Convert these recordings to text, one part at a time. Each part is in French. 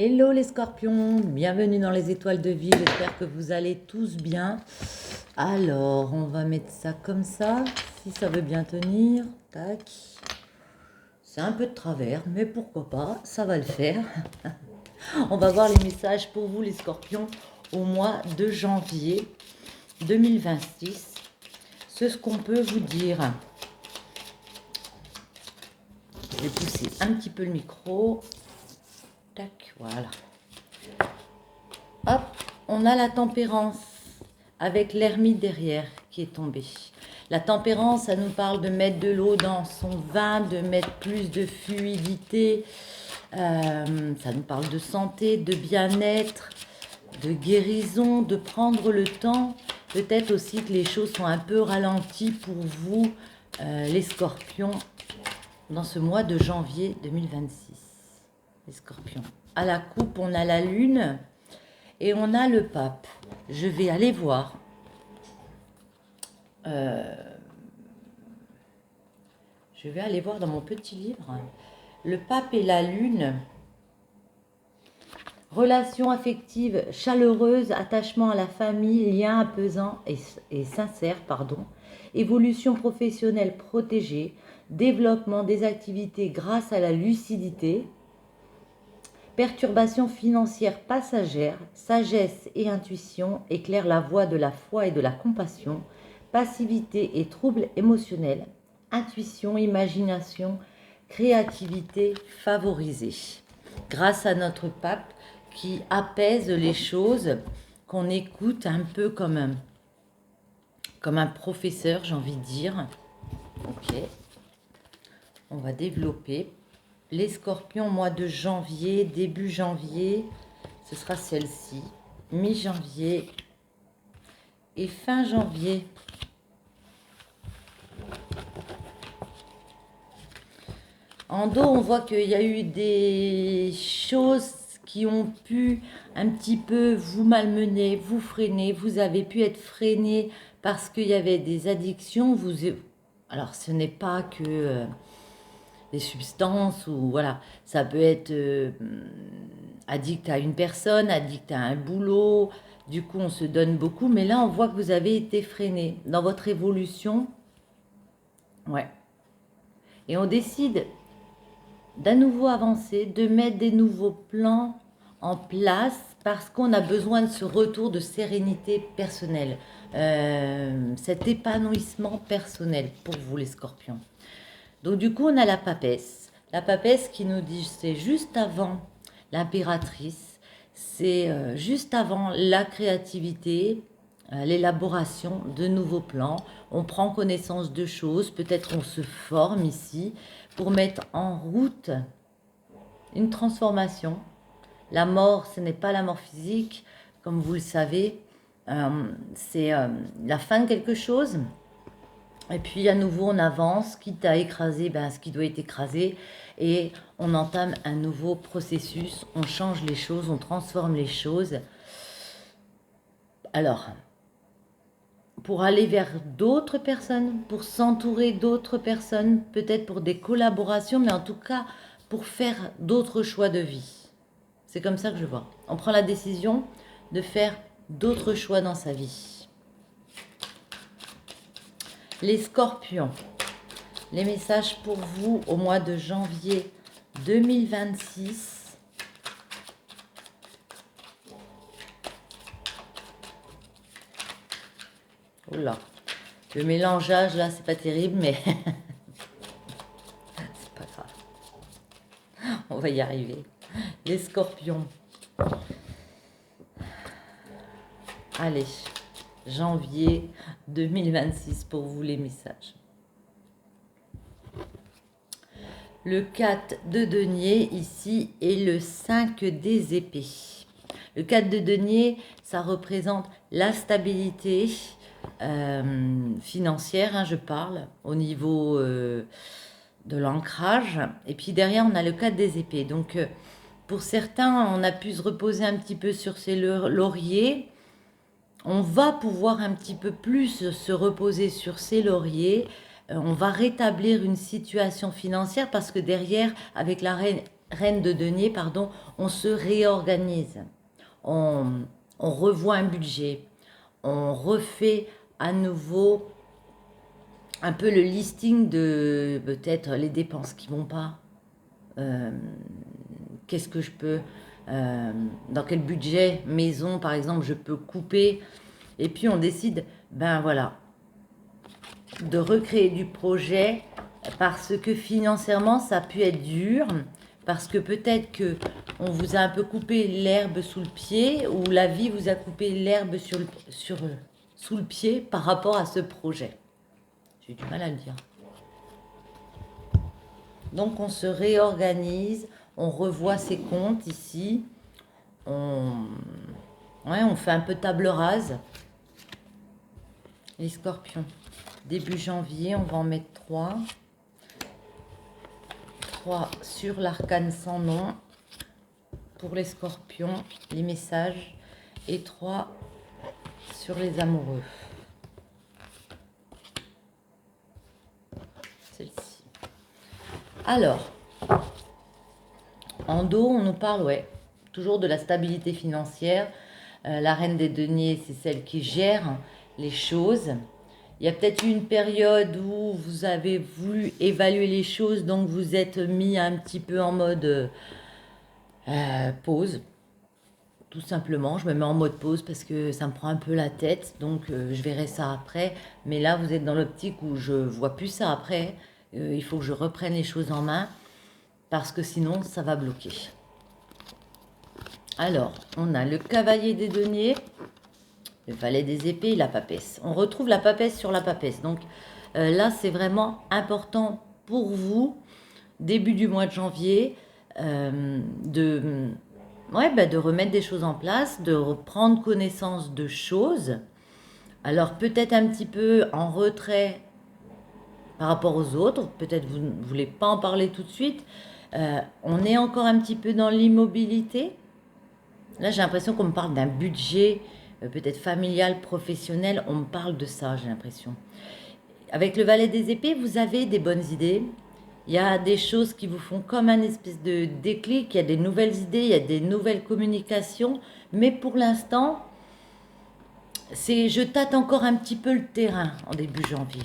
Hello les scorpions, bienvenue dans les étoiles de vie, j'espère que vous allez tous bien. Alors, on va mettre ça comme ça, si ça veut bien tenir, tac. C'est un peu de travers, mais pourquoi pas, ça va le faire. On va voir les messages pour vous les scorpions au mois de janvier 2026. C'est ce qu'on peut vous dire. Je vais pousser un petit peu le micro. Tac, voilà. Hop, on a la tempérance avec l'ermite derrière qui est tombée. La tempérance, ça nous parle de mettre de l'eau dans son vin, de mettre plus de fluidité. Ça nous parle de santé, de bien-être, de guérison, de prendre le temps. Peut-être aussi que les choses sont un peu ralenties pour vous, les scorpions, dans ce mois de janvier 2026. Les scorpions. À la coupe, on a la lune et on a le pape. Je vais aller voir. Je vais aller voir dans mon petit livre. Le pape et la lune. Relation affective chaleureuse, attachement à la famille, lien apaisant et sincère, évolution professionnelle protégée, développement des activités grâce à la lucidité, perturbation financière passagère, sagesse et intuition éclairent la voie de la foi et de la compassion, passivité et troubles émotionnels, intuition, imagination, créativité favorisée. Grâce à notre pape qui apaise les choses, qu'on écoute un peu comme un professeur, j'ai envie de dire. Ok, on va développer. Les scorpions, mois de janvier, début janvier, ce sera celle-ci, mi-janvier et fin janvier. En dos, on voit qu'il y a eu des choses qui ont pu un petit peu vous malmener, vous freiner. Vous avez pu être freiné parce qu'il y avait des addictions. Alors, ce n'est pas que des substances ou voilà, ça peut être addict à une personne, addict à un boulot. Du coup, on se donne beaucoup, mais là, on voit que vous avez été freiné dans votre évolution. Ouais. Et on décide d'à nouveau avancer, de mettre des nouveaux plans en place parce qu'on a besoin de ce retour de sérénité personnelle, cet épanouissement personnel pour vous les scorpions. Donc du coup, on a la papesse. La papesse qui nous dit, c'est juste avant l'impératrice, c'est juste avant la créativité, l'élaboration de nouveaux plans. On prend connaissance de choses, peut-être on se forme ici pour mettre en route une transformation. La mort, ce n'est pas la mort physique, comme vous le savez, c'est la fin de quelque chose. Et puis à nouveau on avance, quitte à écraser ce qui doit être écrasé, et on entame un nouveau processus, on change les choses, on transforme les choses. Alors, pour aller vers d'autres personnes, pour s'entourer d'autres personnes, peut-être pour des collaborations, mais en tout cas pour faire d'autres choix de vie. C'est comme ça que je vois. On prend la décision de faire d'autres choix dans sa vie. Les scorpions, les messages pour vous au mois de janvier 2026. Oula, le mélangeage là, c'est pas terrible, mais c'est pas grave. On va y arriver. Les scorpions. Allez, janvier 2026 pour vous les messages. Le 4 de denier ici et le 5 des épées. Le 4 de denier, ça représente la stabilité financière, je parle, au niveau de l'ancrage. Et puis derrière, on a le 4 des épées. Donc, pour certains, on a pu se reposer un petit peu sur ses lauriers. On va pouvoir un petit peu plus se reposer sur ses lauriers. On va rétablir une situation financière parce que derrière, avec la reine reine de denier, pardon, on se réorganise. On revoit un budget. On refait à nouveau un peu le listing de peut-être les dépenses qui vont pas. Euh, Qu'est-ce que je peux, dans quel budget maison par exemple je peux couper. Et puis on décide, ben voilà, de recréer du projet parce que financièrement ça a pu être dur, parce que peut-être que on vous a un peu coupé l'herbe sous le pied ou la vie vous a coupé l'herbe sous le pied par rapport à ce projet. J'ai du mal à le dire. Donc on se réorganise, on revoit ses comptes ici, on fait un peu table rase. Les scorpions, début janvier, on va en mettre 3. 3 sur l'arcane sans nom pour les scorpions, les messages, et 3 sur les amoureux. Celle-ci. Alors, en dos, on nous parle, ouais, toujours de la stabilité financière. La reine des deniers, c'est celle qui gère les choses. Il y a peut-être eu une période où vous avez voulu évaluer les choses, donc vous êtes mis un petit peu en mode pause. Tout simplement, je me mets en mode pause parce que ça me prend un peu la tête, donc je verrai ça après. Mais là, vous êtes dans l'optique où je vois plus ça après. Il faut que je reprenne les choses en main parce que sinon, ça va bloquer. Alors, on a le cavalier des deniers, le valet des épées et la papesse. On retrouve la papesse sur la papesse. Donc là, c'est vraiment important pour vous, début du mois de janvier, de remettre des choses en place, de reprendre connaissance de choses. Alors peut-être un petit peu en retrait par rapport aux autres, peut-être vous ne voulez pas en parler tout de suite. On est encore un petit peu dans l'immobilité. Là, j'ai l'impression qu'on me parle d'un budget, peut-être familial, professionnel. On me parle de ça, j'ai l'impression. Avec le valet des épées, vous avez des bonnes idées. Il y a des choses qui vous font comme un espèce de déclic. Il y a des nouvelles idées, il y a des nouvelles communications. Mais pour l'instant, je tâte encore un petit peu le terrain en début janvier.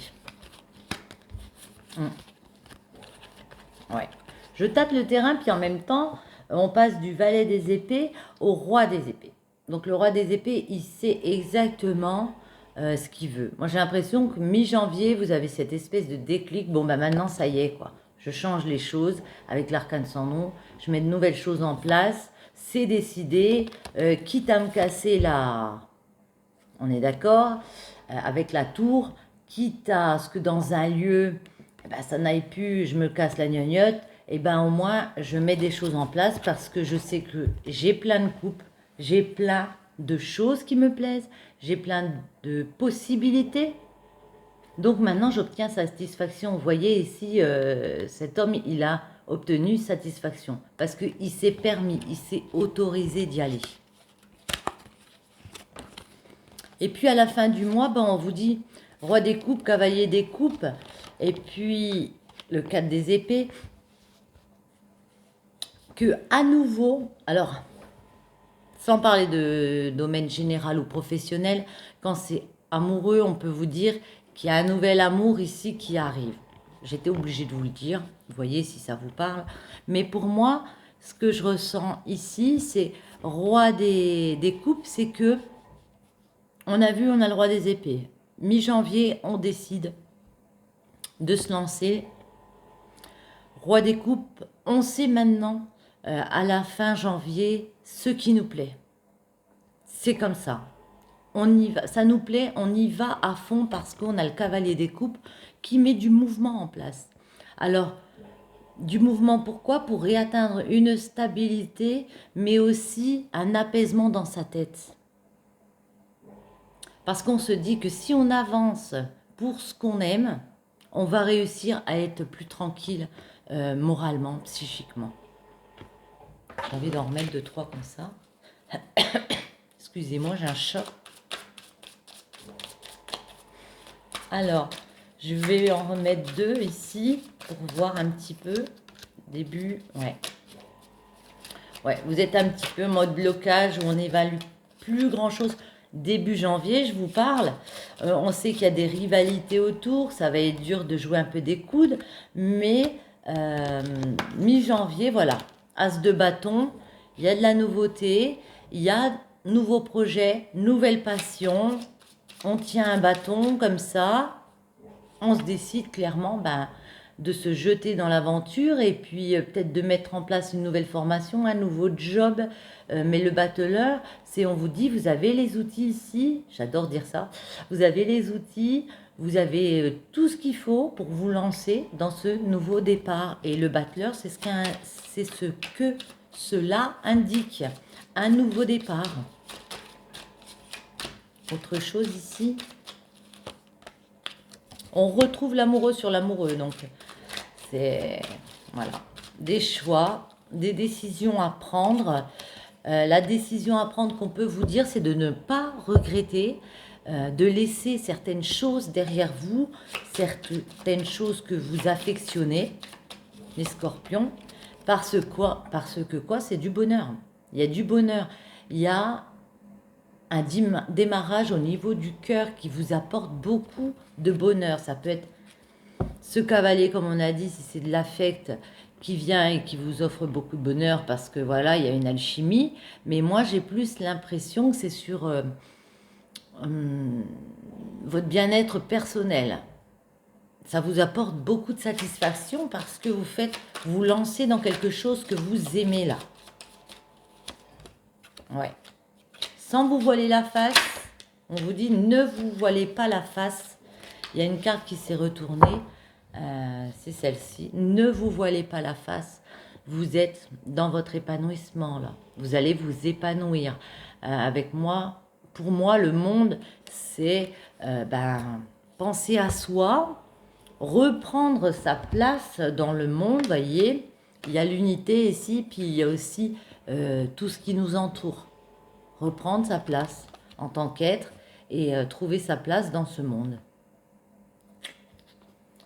Ouais. Je tâte le terrain, puis en même temps, on passe du valet des épées au roi des épées. Donc le roi des épées, il sait exactement ce qu'il veut. Moi, j'ai l'impression que mi-janvier, vous avez cette espèce de déclic. Bon, bah maintenant, ça y est, quoi. Je change les choses avec l'arcane sans nom. Je mets de nouvelles choses en place. C'est décidé. Quitte à me casser la... On est d'accord avec la tour. Quitte à ce que dans un lieu, ça n'aille plus, je me casse la gnognotte. Et au moins, je mets des choses en place parce que je sais que j'ai plein de coupes, j'ai plein de choses qui me plaisent, j'ai plein de possibilités. Donc maintenant, j'obtiens satisfaction. Vous voyez ici, cet homme, il a obtenu satisfaction parce qu'il s'est permis, il s'est autorisé d'y aller. Et puis à la fin du mois, on vous dit roi des coupes, cavalier des coupes, et puis le 4 des épées. Que à nouveau, alors, sans parler de domaine général ou professionnel, quand c'est amoureux, on peut vous dire qu'il y a un nouvel amour ici qui arrive. J'étais obligée de vous le dire, vous voyez si ça vous parle. Mais pour moi, ce que je ressens ici, c'est roi des coupes, c'est que, on a vu, on a le roi des épées. Mi-janvier, on décide de se lancer. Roi des coupes, on sait maintenant à la fin janvier ce qui nous plaît. C'est comme ça. On y va, ça nous plaît, on y va à fond parce qu'on a le cavalier des coupes qui met du mouvement en place. Alors, du mouvement pourquoi? Pour réatteindre une stabilité, mais aussi un apaisement dans sa tête. Parce qu'on se dit que si on avance pour ce qu'on aime, on va réussir à être plus tranquille moralement, psychiquement. J'ai envie d'en remettre 2-3 comme ça. Excusez-moi, j'ai un chat. Alors, je vais en remettre 2 ici pour voir un petit peu. Début, ouais. Ouais, vous êtes un petit peu en mode blocage où on n'évalue plus grand-chose. Début janvier, je vous parle. On sait qu'il y a des rivalités autour. Ça va être dur de jouer un peu des coudes. Mais mi-janvier, voilà. As de bâton, il y a de la nouveauté. Il y a nouveaux projets, nouvelles passions. On tient un bâton comme ça. On se décide clairement de se jeter dans l'aventure et puis peut-être de mettre en place une nouvelle formation, un nouveau job. Mais le battleur, c'est on vous dit, vous avez les outils ici, j'adore dire ça, vous avez les outils, vous avez tout ce qu'il faut pour vous lancer dans ce nouveau départ. Et le battleur, c'est ce que cela indique, un nouveau départ. Autre chose ici, on retrouve l'amoureux sur l'amoureux, donc c'est voilà, des choix, des décisions à prendre. La décision à prendre qu'on peut vous dire, c'est de ne pas regretter, de laisser certaines choses derrière vous, certaines choses que vous affectionnez, les scorpions, parce que quoi, c'est du bonheur. Il y a du bonheur. Il y a un démarrage au niveau du cœur qui vous apporte beaucoup de bonheur. Ça peut être ce cavalier, comme on a dit, si c'est de l'affect qui vient et qui vous offre beaucoup de bonheur parce que voilà, il y a une alchimie. Mais moi, j'ai plus l'impression que c'est sur votre bien-être personnel. Ça vous apporte beaucoup de satisfaction parce que vous lancez dans quelque chose que vous aimez là. Ouais. Sans vous voiler la face, on vous dit ne vous voilez pas la face. Il y a une carte qui s'est retournée, c'est celle-ci. Ne vous voilez pas la face. Vous êtes dans votre épanouissement là. Vous allez vous épanouir. Avec moi, pour moi, le monde, c'est penser à soi, reprendre sa place dans le monde. Voyez, il y a l'unité ici, puis il y a aussi tout ce qui nous entoure. Reprendre sa place en tant qu'être et trouver sa place dans ce monde.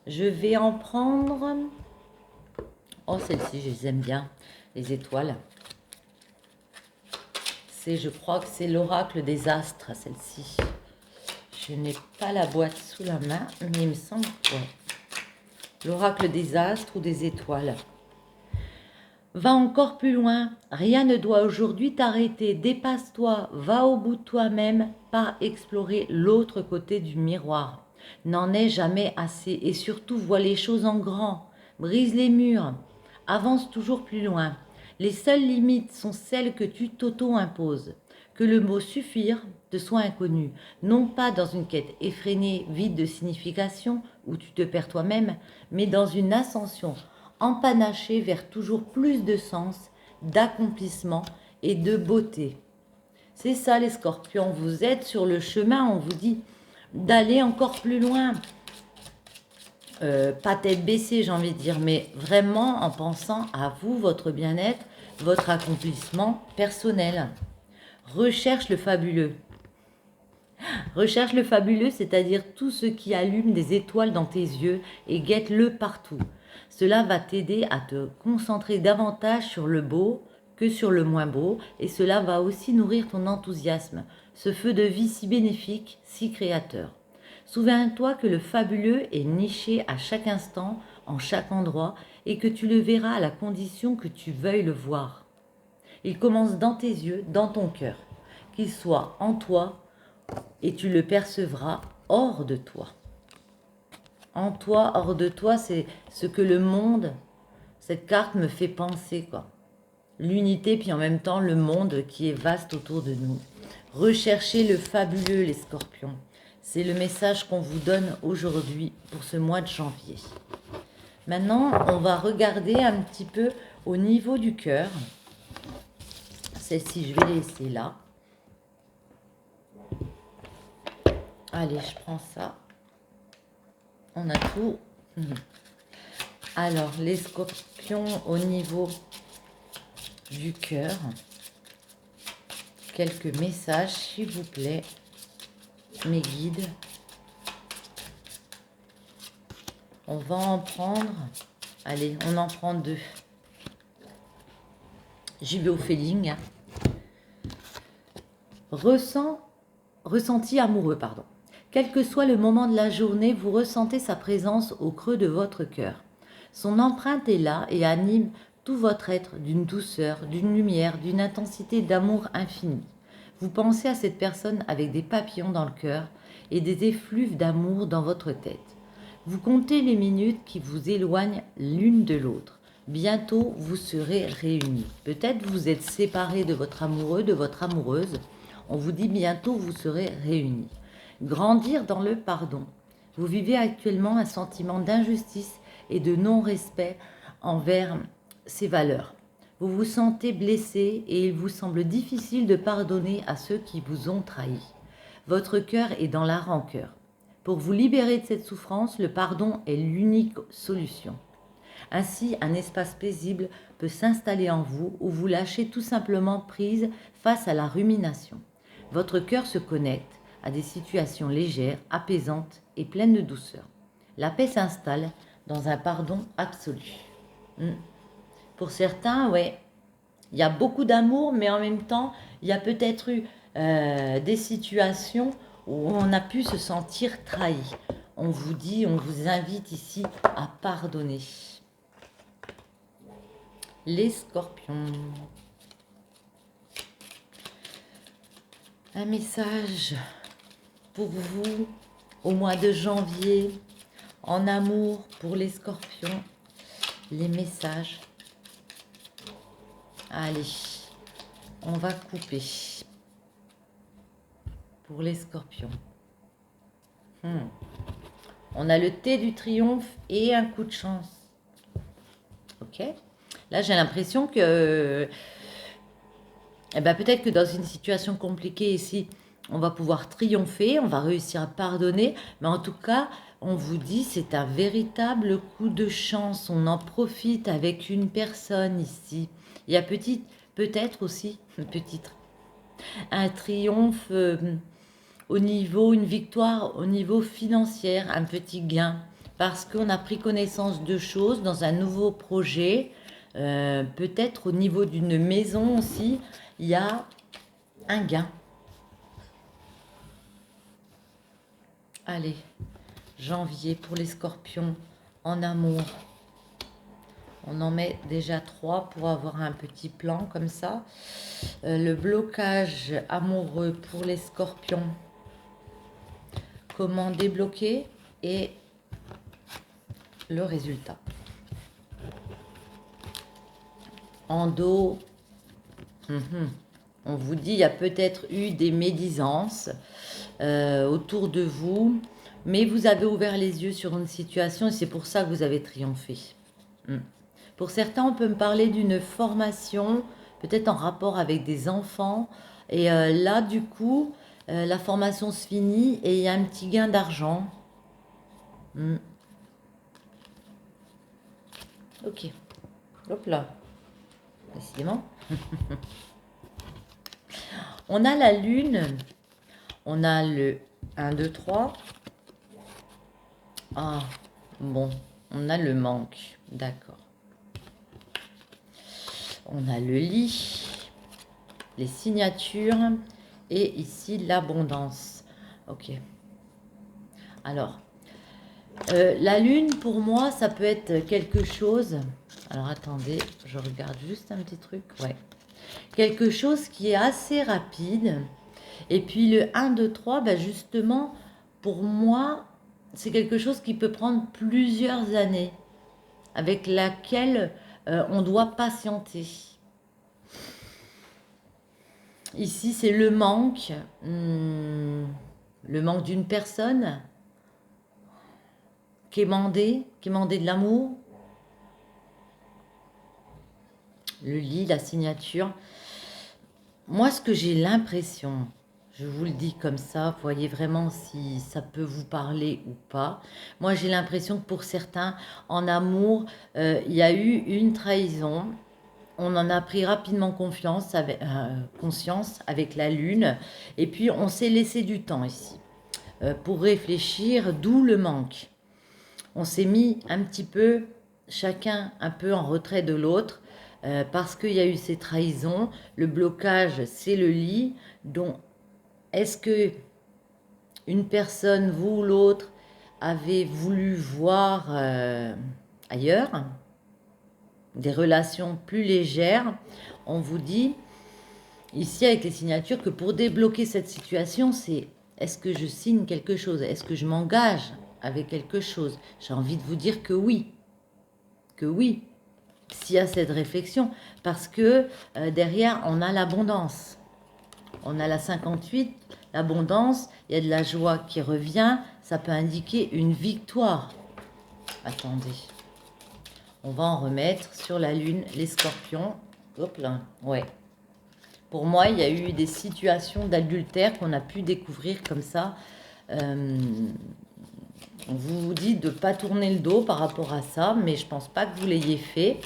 Je vais en prendre... Oh, celle-ci, je les aime bien, les étoiles. Je crois que c'est l'oracle des astres, celle-ci. Je n'ai pas la boîte sous la main, mais il me semble que ouais. L'oracle des astres ou des étoiles. Va encore plus loin, rien ne doit aujourd'hui t'arrêter, dépasse-toi, va au bout de toi-même, pas explorer l'autre côté du miroir. N'en est jamais assez et surtout vois les choses en grand, brise les murs, avance toujours plus loin. Les seules limites sont celles que tu t'auto-imposes. Que le mot suffire te soit inconnu, non pas dans une quête effrénée, vide de signification, où tu te perds toi-même, mais dans une ascension empanachée vers toujours plus de sens, d'accomplissement et de beauté. C'est ça les scorpions, vous êtes sur le chemin, on vous dit d'aller encore plus loin. Pas tête baissée, j'ai envie de dire, mais vraiment en pensant à vous, votre bien-être, votre accomplissement personnel. Recherche le fabuleux. Recherche le fabuleux, c'est-à-dire tout ce qui allume des étoiles dans tes yeux et guette-le partout. Cela va t'aider à te concentrer davantage sur le beau que sur le moins beau et cela va aussi nourrir ton enthousiasme, ce feu de vie si bénéfique, si créateur. Souviens-toi que le fabuleux est niché à chaque instant, en chaque endroit, et que tu le verras à la condition que tu veuilles le voir. Il commence dans tes yeux, dans ton cœur, qu'il soit en toi, et tu le percevras hors de toi. En toi, hors de toi, c'est ce que le monde, cette carte me fait penser, quoi. L'unité, puis en même temps le monde qui est vaste autour de nous. Recherchez le fabuleux, les scorpions. C'est le message qu'on vous donne aujourd'hui pour ce mois de janvier. Maintenant, on va regarder un petit peu au niveau du cœur. Celle-ci, je vais laisser là. Allez, je prends ça. On a tout. Alors, les scorpions au niveau du cœur. Quelques messages, s'il vous plaît. Mes guides. On va en prendre. Allez, on en prend deux. J'y vais au feeling. Ressenti amoureux, pardon. Quel que soit le moment de la journée, vous ressentez sa présence au creux de votre cœur. Son empreinte est là et anime tout votre être d'une douceur, d'une lumière, d'une intensité d'amour infini. Vous pensez à cette personne avec des papillons dans le cœur et des effluves d'amour dans votre tête. Vous comptez les minutes qui vous éloignent l'une de l'autre. Bientôt, vous serez réunis. Peut-être vous êtes séparés de votre amoureux, de votre amoureuse. On vous dit bientôt, vous serez réunis. Grandir dans le pardon. Vous vivez actuellement un sentiment d'injustice et de non-respect envers ces valeurs. Vous vous sentez blessé et il vous semble difficile de pardonner à ceux qui vous ont trahi. Votre cœur est dans la rancœur. Pour vous libérer de cette souffrance, le pardon est l'unique solution. Ainsi, un espace paisible peut s'installer en vous où vous lâchez tout simplement prise face à la rumination. Votre cœur se connecte à des situations légères, apaisantes et pleines de douceur. La paix s'installe dans un pardon absolu. Pour certains, ouais, il y a beaucoup d'amour, mais en même temps, il y a peut-être eu des situations où on a pu se sentir trahi. On vous dit, on vous invite ici à pardonner. Les scorpions. Un message pour vous au mois de janvier, en amour pour les scorpions. Les messages. Allez, on va couper pour les scorpions. On a le thé du triomphe et un coup de chance. Ok. Là, j'ai l'impression que peut-être que dans une situation compliquée ici, on va pouvoir triompher, on va réussir à pardonner, mais en tout cas, on vous dit c'est un véritable coup de chance. On en profite avec une personne ici. Il y a peut-être aussi un triomphe au niveau, une victoire au niveau financier, un petit gain, parce qu'on a pris connaissance de choses dans un nouveau projet, peut-être au niveau d'une maison aussi, il y a un gain. Allez, janvier pour les scorpions en amour. On en met déjà 3 pour avoir un petit plan comme ça. Le blocage amoureux pour les scorpions. Comment débloquer et le résultat. En dos, on vous dit il y a peut-être eu des médisances autour de vous, mais vous avez ouvert les yeux sur une situation et c'est pour ça que vous avez triomphé. Pour certains, on peut me parler d'une formation, peut-être en rapport avec des enfants. Et là, du coup, la formation se finit et il y a un petit gain d'argent. Ok. Hop là. Décidément. On a la lune. On a le 1, 2, 3. Ah, bon. On a le manque. D'accord. On a le lit, les signatures et ici l'abondance. Ok. Alors, la lune pour moi, ça peut être quelque chose. Alors attendez, je regarde juste un petit truc. Ouais. Quelque chose qui est assez rapide. Et puis le 1, 2, 3, ben justement, pour moi, c'est quelque chose qui peut prendre plusieurs années, avec laquelle on doit patienter. Ici, c'est le manque d'une personne, quémander de l'amour, le lit, la signature. Moi, ce que j'ai l'impression, je vous le dis comme ça, vous voyez vraiment si ça peut vous parler ou pas. Moi, j'ai l'impression que pour certains, en amour, il y a eu une trahison. On en a pris rapidement conscience avec la lune. Et puis, on s'est laissé du temps ici pour réfléchir, d'où le manque. On s'est mis un petit peu, chacun un peu en retrait de l'autre. parce qu'il y a eu ces trahisons. Le blocage, c'est le lit. Donc, est-ce que une personne, vous ou l'autre, avez voulu voir ailleurs des relations plus légères? On vous dit ici avec les signatures que pour débloquer cette situation, c'est est-ce que je signe quelque chose? Est-ce que je m'engage avec quelque chose? J'ai envie de vous dire que oui. Que oui, s'il y a cette réflexion. Parce que derrière, on a l'abondance. On a la 58, l'abondance, il y a de la joie qui revient. Ça peut indiquer une victoire. Attendez. On va en remettre sur la lune, les scorpions. Hop là, ouais. Pour moi, il y a eu des situations d'adultère qu'on a pu découvrir comme ça. On vous dit de ne pas tourner le dos par rapport à ça, mais je ne pense pas que vous l'ayez fait,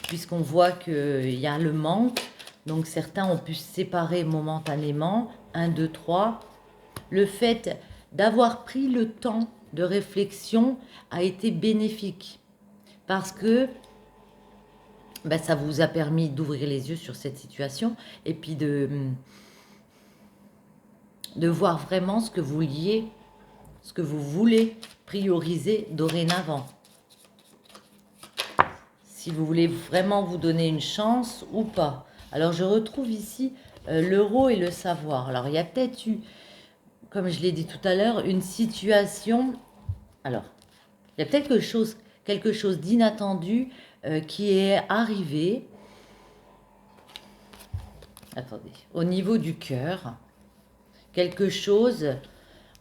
puisqu'on voit qu'il y a le manque. Donc certains ont pu se séparer momentanément. 1, 2, 3. Le fait d'avoir pris le temps de réflexion a été bénéfique, parce que ça vous a permis d'ouvrir les yeux sur cette situation et puis de voir vraiment ce que vous vouliez, ce que vous voulez prioriser dorénavant. Si vous voulez vraiment vous donner une chance ou pas. Alors je retrouve ici l'euro et le savoir. Alors il y a peut-être eu, comme je l'ai dit tout à l'heure, une situation. Alors, il y a peut-être quelque chose d'inattendu qui est arrivé. Attendez, au niveau du cœur, quelque chose,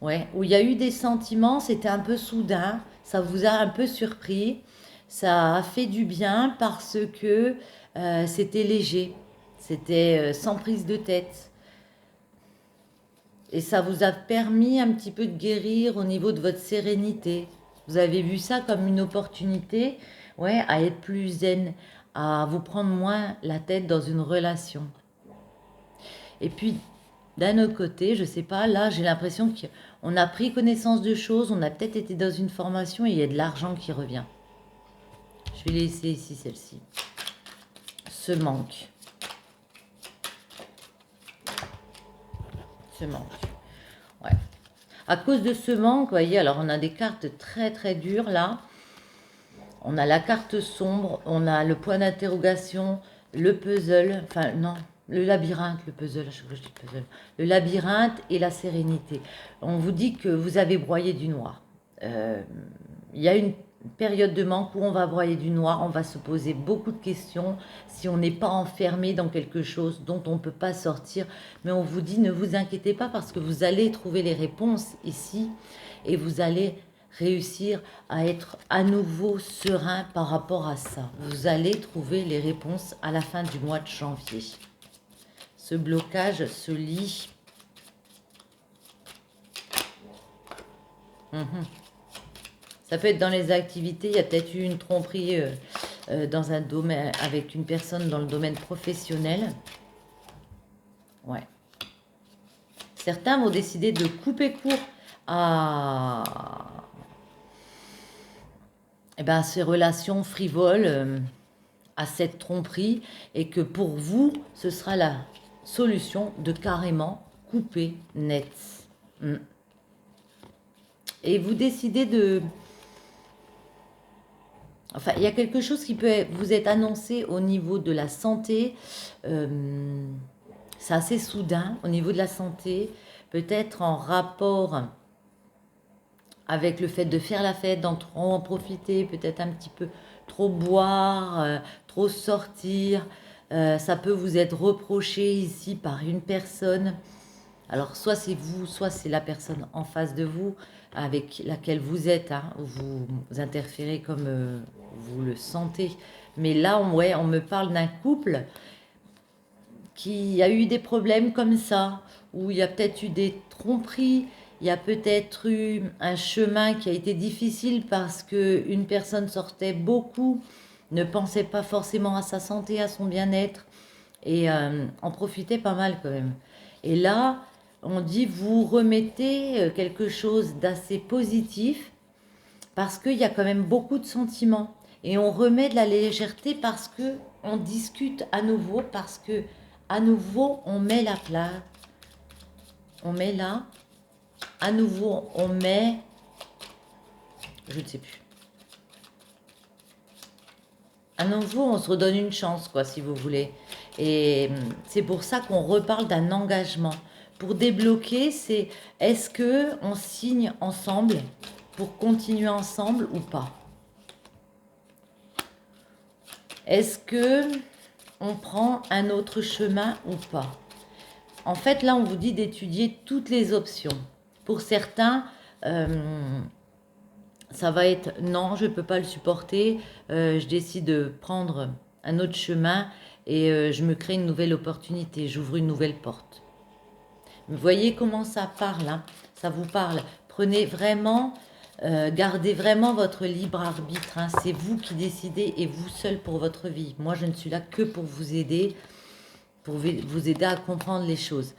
ouais, où il y a eu des sentiments, c'était un peu soudain, ça vous a un peu surpris, ça a fait du bien parce que c'était léger, c'était sans prise de tête. Et ça vous a permis un petit peu de guérir au niveau de votre sérénité. Vous avez vu ça comme une opportunité, ouais, à être plus zen, à vous prendre moins la tête dans une relation. Et puis, d'un autre côté, je sais pas, là, j'ai l'impression qu'on a pris connaissance de choses, on a peut-être été dans une formation et il y a de l'argent qui revient. Je vais laisser ici celle-ci. Ce manque. Ce manque. Ouais. À cause de ce manque, vous voyez, alors on a des cartes très très dures là. On a la carte sombre, on a le point d'interrogation, le puzzle, enfin non, le labyrinthe, le puzzle, à chaque fois je dis puzzle, le labyrinthe et la sérénité. On vous dit que vous avez broyé du noir. Il y a une période de manque où on va broyer du noir, on va se poser beaucoup de questions si on n'est pas enfermé dans quelque chose dont on ne peut pas sortir. Mais on vous dit ne vous inquiétez pas parce que vous allez trouver les réponses ici et vous allez réussir à être à nouveau serein par rapport à ça. Vous allez trouver les réponses à la fin du mois de janvier. Ce blocage se lit. Ça peut être dans les activités, il y a peut-être eu une tromperie dans un domaine, avec une personne dans le domaine professionnel. Ouais. Certains vont décider de couper court à ces relations frivoles, à cette tromperie, et que pour vous, ce sera la solution de carrément couper net. Et vous décidez de... Enfin, il y a quelque chose qui peut vous être annoncé au niveau de la santé. C'est assez soudain au niveau de la santé. Peut-être en rapport avec le fait de faire la fête, d'en trop en profiter, peut-être un petit peu trop boire, trop sortir. Ça peut vous être reproché ici par une personne. Alors, soit c'est vous, soit c'est la personne en face de vous avec laquelle vous êtes, hein, vous interférez comme vous le sentez. Mais là, on me parle d'un couple qui a eu des problèmes comme ça, où il y a peut-être eu des tromperies, il y a peut-être eu un chemin qui a été difficile parce qu'une personne sortait beaucoup, ne pensait pas forcément à sa santé, à son bien-être, et en profitait pas mal quand même. Et là, on dit vous remettez quelque chose d'assez positif parce qu'il y a quand même beaucoup de sentiments. Et on remet de la légèreté parce que on discute à nouveau, parce que à nouveau on met la place, on met là, à nouveau on met, je ne sais plus. À nouveau, on se redonne une chance, quoi, si vous voulez. Et c'est pour ça qu'on reparle d'un engagement. Pour débloquer, c'est est-ce que on signe ensemble pour continuer ensemble ou pas? Est-ce que on prend un autre chemin ou pas? En fait, là, on vous dit d'étudier toutes les options. Pour certains, ça va être non, je ne peux pas le supporter, je décide de prendre un autre chemin et je me crée une nouvelle opportunité, j'ouvre une nouvelle porte. Vous voyez comment ça parle, hein? Ça vous parle. Prenez vraiment, gardez vraiment votre libre arbitre, hein. C'est vous qui décidez et vous seul pour votre vie. Moi, je ne suis là que pour vous aider à comprendre les choses.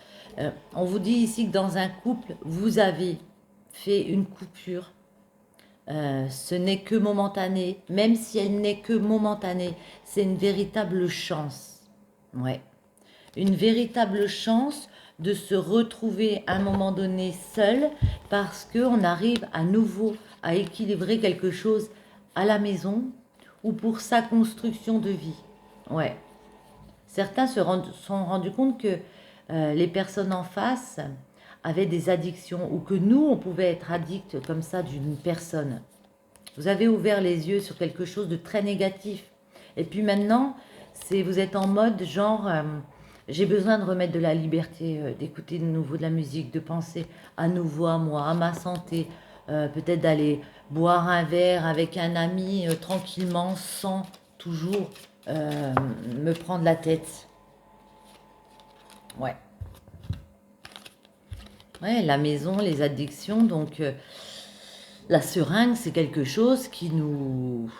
On vous dit ici que dans un couple, vous avez fait une coupure. Ce n'est que momentané, même si elle n'est que momentanée, c'est une véritable chance. Ouais. Une véritable chance de se retrouver à un moment donné seul parce qu'on arrive à nouveau à équilibrer quelque chose à la maison ou pour sa construction de vie. Ouais. Certains sont rendus compte que les personnes en face avaient des addictions ou que nous, on pouvait être addict comme ça d'une personne. Vous avez ouvert les yeux sur quelque chose de très négatif. Et puis maintenant, vous êtes en mode genre, j'ai besoin de remettre de la liberté, d'écouter de nouveau de la musique, de penser à nouveau à moi, à ma santé, peut-être d'aller boire un verre avec un ami tranquillement sans toujours me prendre la tête. Ouais. Ouais, la maison, les addictions, donc la seringue, c'est quelque chose qui nous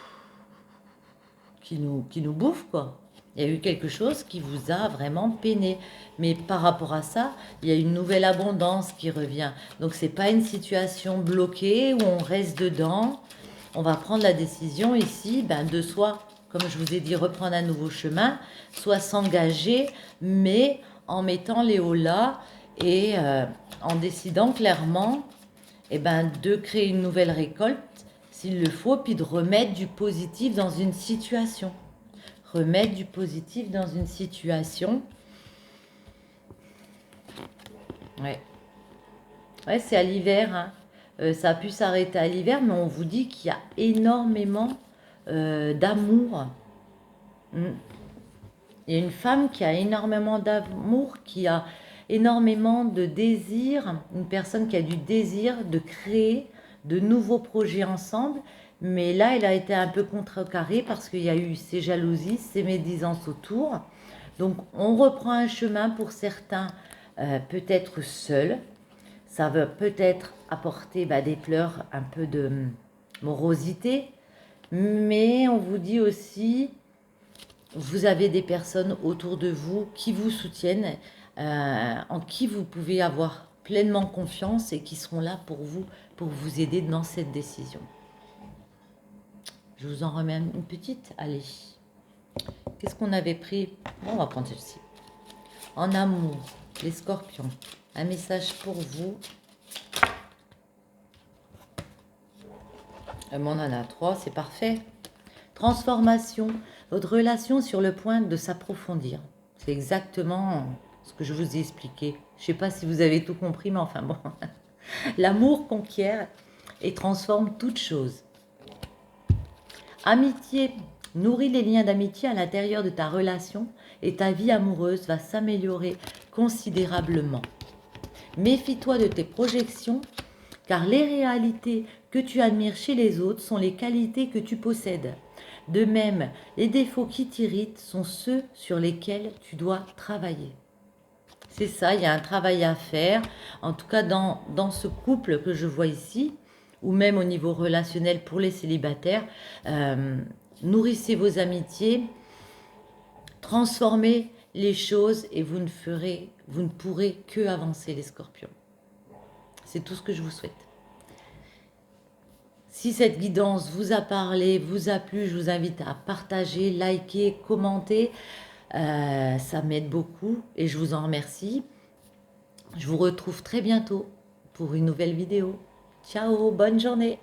bouffe, quoi. Il y a eu quelque chose qui vous a vraiment peiné. Mais par rapport à ça, il y a une nouvelle abondance qui revient. Donc, c'est pas une situation bloquée où on reste dedans. On va prendre la décision ici de soit, comme je vous ai dit, reprendre un nouveau chemin, soit s'engager, mais en mettant les hauts là et en décidant clairement de créer une nouvelle récolte s'il le faut, puis de remettre du positif dans une situation. Remettre du positif dans une situation. Ouais. Ouais, c'est à l'hiver, hein. Ça a pu s'arrêter à l'hiver, mais on vous dit qu'il y a énormément d'amour. Il y a une femme qui a énormément d'amour, qui a énormément de désir, une personne qui a du désir de créer de nouveaux projets ensemble, mais là, elle a été un peu contrecarrée parce qu'il y a eu ces jalousies, ces médisances autour. Donc, on reprend un chemin pour certains, peut-être seul. Ça va peut-être apporter des pleurs, un peu de morosité, mais on vous dit aussi vous avez des personnes autour de vous qui vous soutiennent, en qui vous pouvez avoir pleinement confiance et qui seront là pour vous aider dans cette décision. Je vous en remets une petite. Allez. Qu'est-ce qu'on avait pris? Bon, on va prendre celle-ci. En amour, les scorpions. Un message pour vous. On en a 3, c'est parfait. Transformation, votre relation est sur le point de s'approfondir. C'est exactement ce que je vous ai expliqué. Je ne sais pas si vous avez tout compris, mais enfin bon. L'amour conquiert et transforme toute chose. Amitié, nourris les liens d'amitié à l'intérieur de ta relation et ta vie amoureuse va s'améliorer considérablement. Méfie-toi de tes projections, car les réalités que tu admires chez les autres sont les qualités que tu possèdes. De même, les défauts qui t'irritent sont ceux sur lesquels tu dois travailler. C'est ça, il y a un travail à faire. En tout cas, dans ce couple que je vois ici, ou même au niveau relationnel pour les célibataires, nourrissez vos amitiés, transformez les choses et vous ne pourrez que avancer les scorpions. C'est tout ce que je vous souhaite. Si cette guidance vous a parlé, vous a plu, je vous invite à partager, liker, commenter. Ça m'aide beaucoup et je vous en remercie. Je vous retrouve très bientôt pour une nouvelle vidéo. Ciao, bonne journée.